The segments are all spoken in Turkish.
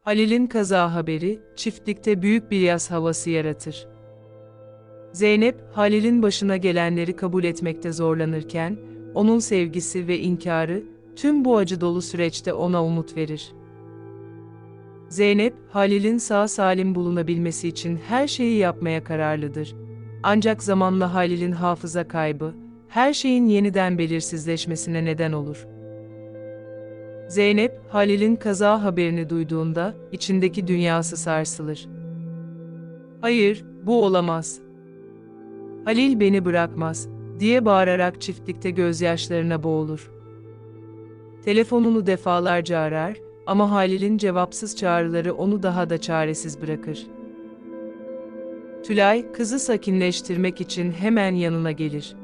Halil'in kaza haberi, çiftlikte büyük bir yas havası yaratır. Zeynep, Halil'in başına gelenleri kabul etmekte zorlanırken, onun sevgisi ve inkarı, tüm bu acı dolu süreçte ona umut verir. Zeynep, Halil'in sağ salim bulunabilmesi için her şeyi yapmaya kararlıdır. Ancak zamanla Halil'in hafıza kaybı, her şeyin yeniden belirsizleşmesine neden olur. Zeynep, Halil'in kaza haberini duyduğunda, içindeki dünyası sarsılır. "Hayır, bu olamaz. Halil beni bırakmaz," diye bağırarak çiftlikte gözyaşlarına boğulur. Telefonunu defalarca arar ama Halil'in cevapsız çağrıları onu daha da çaresiz bırakır. Tülay, kızı sakinleştirmek için hemen yanına gelir.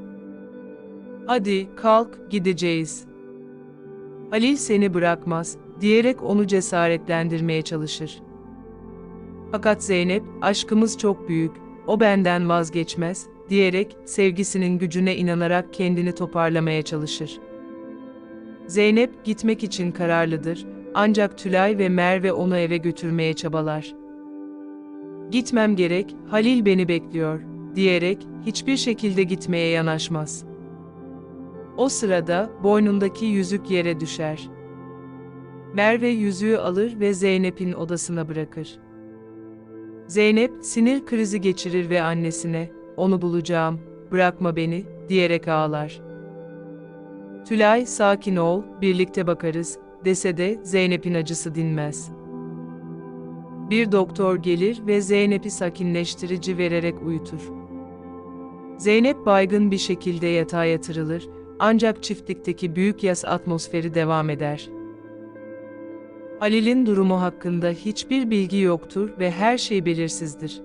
"Hadi, kalk, gideceğiz. Halil seni bırakmaz," diyerek onu cesaretlendirmeye çalışır. Fakat Zeynep, "Aşkımız çok büyük, o benden vazgeçmez," diyerek sevgisinin gücüne inanarak kendini toparlamaya çalışır. Zeynep gitmek için kararlıdır, ancak Tülay ve Merve onu eve götürmeye çabalar. "Gitmem gerek, Halil beni bekliyor," diyerek hiçbir şekilde gitmeye yanaşmaz. O sırada boynundaki yüzük yere düşer. Merve yüzüğü alır ve Zeynep'in odasına bırakır. Zeynep sinir krizi geçirir ve annesine, "Onu bulacağım, bırakma beni," diyerek ağlar. Tülay, "Sakin ol, birlikte bakarız," dese de Zeynep'in acısı dinmez. Bir doktor gelir ve Zeynep'i sakinleştirici vererek uyutur. Zeynep baygın bir şekilde yatağa yatırılır, ancak çiftlikteki büyük yas atmosferi devam eder. Halil'in durumu hakkında hiçbir bilgi yoktur ve her şey belirsizdir.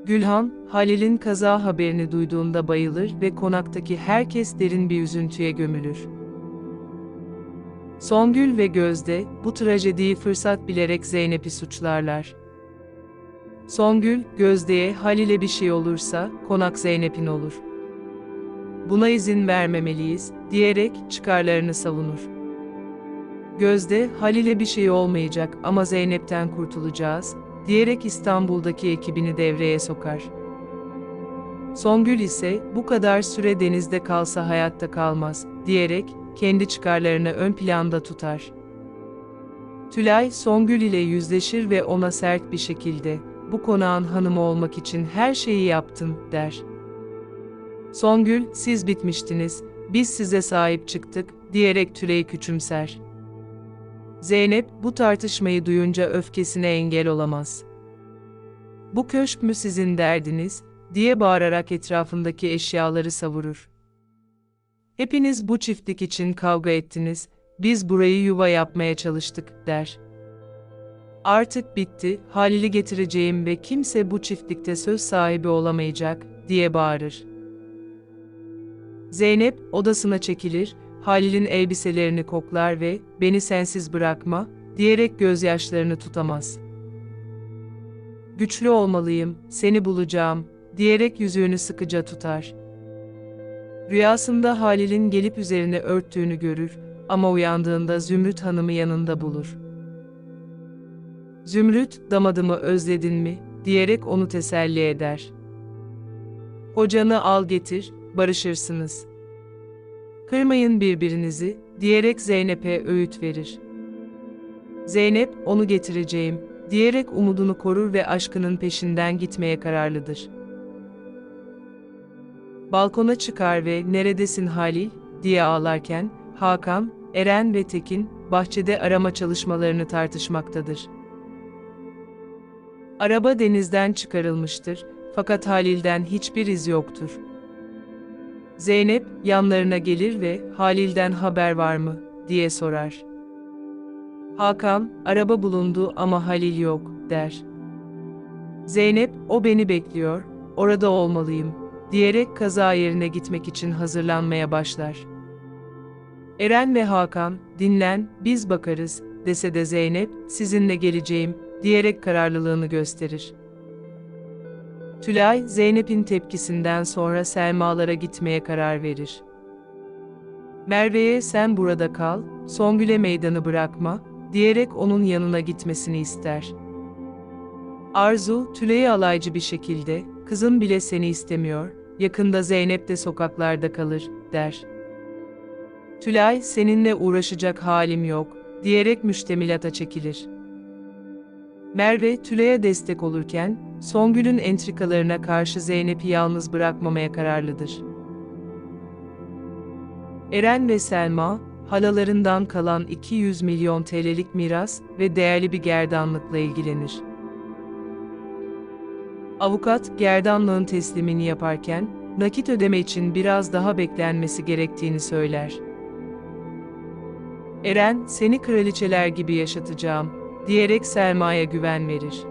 Gülhan, Halil'in kaza haberini duyduğunda bayılır ve konaktaki herkes derin bir üzüntüye gömülür. Songül ve Gözde, bu trajediyi fırsat bilerek Zeynep'i suçlarlar. Songül, Gözde'ye "Halil'e bir şey olursa, konak Zeynep'in olur. Buna izin vermemeliyiz," diyerek çıkarlarını savunur. Gözde, "Halil'e bir şey olmayacak ama Zeynep'ten kurtulacağız," diyerek İstanbul'daki ekibini devreye sokar. Songül ise, "Bu kadar süre denizde kalsa hayatta kalmaz," diyerek kendi çıkarlarını ön planda tutar. Tülay, Songül ile yüzleşir ve ona sert bir şekilde, "Bu konağın hanımı olmak için her şeyi yaptım," der. Songül, "Siz bitmiştiniz, biz size sahip çıktık," diyerek Tülay'ı küçümser. Zeynep, bu tartışmayı duyunca öfkesine engel olamaz. "Bu köşk mü sizin derdiniz?" diye bağırarak etrafındaki eşyaları savurur. "Hepiniz bu çiftlik için kavga ettiniz, biz burayı yuva yapmaya çalıştık," der. "Artık bitti, Halil'i getireceğim ve kimse bu çiftlikte söz sahibi olamayacak," diye bağırır. Zeynep odasına çekilir, Halil'in elbiselerini koklar ve "Beni sensiz bırakma," diyerek gözyaşlarını tutamaz. "Güçlü olmalıyım, seni bulacağım," diyerek yüzüğünü sıkıca tutar. Rüyasında Halil'in gelip üzerine örttüğünü görür ama uyandığında Zümrüt Hanım'ı yanında bulur. Zümrüt, "Damadımı özledin mi?" diyerek onu teselli eder. "Kocanı al getir, barışırsınız. Kırmayın birbirinizi," diyerek Zeynep'e öğüt verir. Zeynep, "Onu getireceğim," diyerek umudunu korur ve aşkının peşinden gitmeye kararlıdır. Balkona çıkar ve "Neredesin Halil?" diye ağlarken, Hakan, Eren ve Tekin, bahçede arama çalışmalarını tartışmaktadır. Araba denizden çıkarılmıştır, fakat Halil'den hiçbir iz yoktur. Zeynep, yanlarına gelir ve "Halil'den haber var mı?" diye sorar. Hakan, "Araba bulundu ama Halil yok," der. Zeynep, "O beni bekliyor, orada olmalıyım," diyerek kaza yerine gitmek için hazırlanmaya başlar. Eren ve Hakan, "Dinlen, biz bakarız," dese de Zeynep, "Sizinle geleceğim," diyerek kararlılığını gösterir. Tülay, Zeynep'in tepkisinden sonra Selmalara gitmeye karar verir. Merve'ye "Sen burada kal, Songül'e meydanı bırakma," diyerek onun yanına gitmesini ister. Arzu, Tülay'a alaycı bir şekilde, kızım bile seni istemiyor, yakında Zeynep de sokaklarda kalır, der. Tülay, seninle uğraşacak halim yok, diyerek müştemilata çekilir. Merve, Tülay'a destek olurken, Songül'ün entrikalarına karşı Zeynep'i yalnız bırakmamaya kararlıdır. Eren ve Selma, halalarından kalan 200 milyon TL'lik miras ve değerli bir gerdanlıkla ilgilenir. Avukat, gerdanlığın teslimini yaparken, nakit ödeme için biraz daha beklenmesi gerektiğini söyler. Eren, seni kraliçeler gibi yaşatacağım, diyerek Selma'ya güven verir.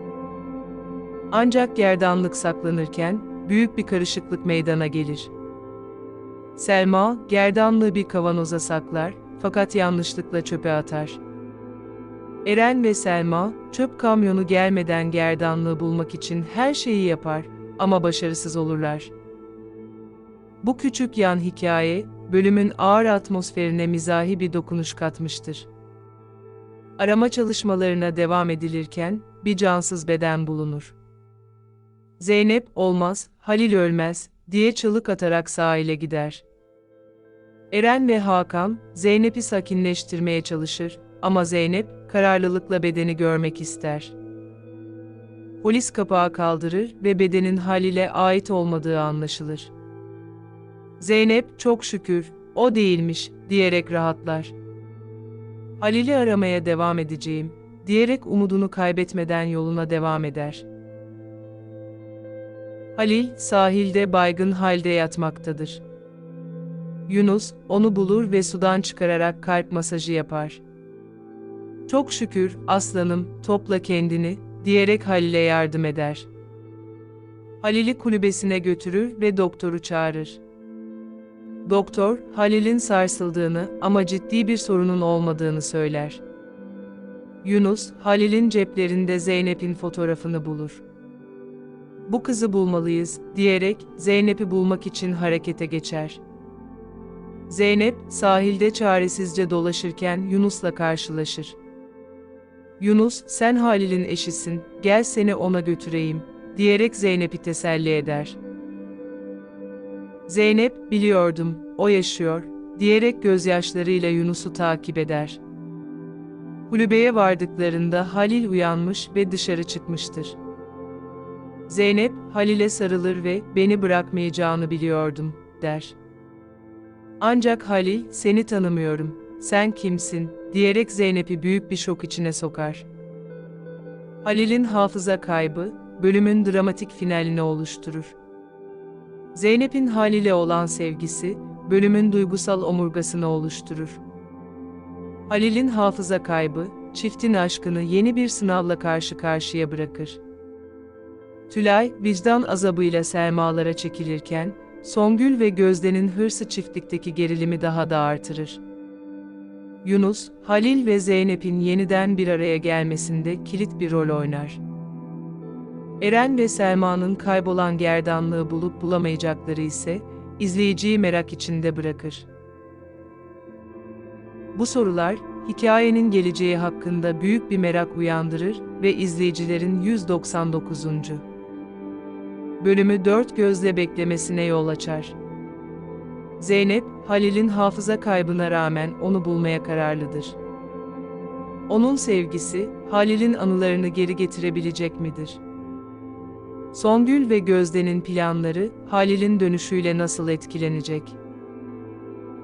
Ancak gerdanlık saklanırken, büyük bir karışıklık meydana gelir. Selma, gerdanlığı bir kavanoza saklar, fakat yanlışlıkla çöpe atar. Eren ve Selma, çöp kamyonu gelmeden gerdanlığı bulmak için her şeyi yapar, ama başarısız olurlar. Bu küçük yan hikaye, bölümün ağır atmosferine mizahi bir dokunuş katmıştır. Arama çalışmalarına devam edilirken, bir cansız beden bulunur. Zeynep, olmaz, Halil ölmez, diye çığlık atarak sahile gider. Eren ve Hakan, Zeynep'i sakinleştirmeye çalışır, ama Zeynep, kararlılıkla bedeni görmek ister. Polis kapağı kaldırır ve bedenin Halil'e ait olmadığı anlaşılır. Zeynep, çok şükür, o değilmiş, diyerek rahatlar. Halil'i aramaya devam edeceğim, diyerek umudunu kaybetmeden yoluna devam eder. Halil, sahilde baygın halde yatmaktadır. Yunus, onu bulur ve sudan çıkararak kalp masajı yapar. Çok şükür, aslanım, topla kendini, diyerek Halil'e yardım eder. Halil'i kulübesine götürür ve doktoru çağırır. Doktor, Halil'in sarsıldığını ama ciddi bir sorunun olmadığını söyler. Yunus, Halil'in ceplerinde Zeynep'in fotoğrafını bulur. Bu kızı bulmalıyız, diyerek Zeynep'i bulmak için harekete geçer. Zeynep, sahilde çaresizce dolaşırken Yunus'la karşılaşır. Yunus, sen Halil'in eşisin, gel seni ona götüreyim, diyerek Zeynep'i teselli eder. Zeynep, biliyordum, o yaşıyor, diyerek gözyaşlarıyla Yunus'u takip eder. Kulübeye vardıklarında Halil uyanmış ve dışarı çıkmıştır. Zeynep, Halil'e sarılır ve beni bırakmayacağını biliyordum, der. Ancak Halil, seni tanımıyorum, sen kimsin, diyerek Zeynep'i büyük bir şok içine sokar. Halil'in hafıza kaybı, bölümün dramatik finalini oluşturur. Zeynep'in Halil'e olan sevgisi, bölümün duygusal omurgasını oluşturur. Halil'in hafıza kaybı, çiftin aşkını yeni bir sınavla karşı karşıya bırakır. Tülay, vicdan azabıyla Selmalara çekilirken, Songül ve Gözde'nin hırsı çiftlikteki gerilimi daha da artırır. Yunus, Halil ve Zeynep'in yeniden bir araya gelmesinde kilit bir rol oynar. Eren ve Selma'nın kaybolan gerdanlığı bulup bulamayacakları ise, izleyiciyi merak içinde bırakır. Bu sorular, hikayenin geleceği hakkında büyük bir merak uyandırır ve izleyicilerin 199. bölümü dört gözle beklemesine yol açar. Zeynep, Halil'in hafıza kaybına rağmen onu bulmaya kararlıdır. Onun sevgisi, Halil'in anılarını geri getirebilecek midir? Songül ve Gözde'nin planları, Halil'in dönüşüyle nasıl etkilenecek?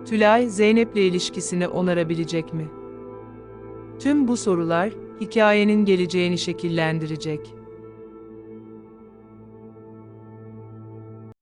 Tülay, Zeynep'le ilişkisini onarabilecek mi? Tüm bu sorular, hikayenin geleceğini şekillendirecek.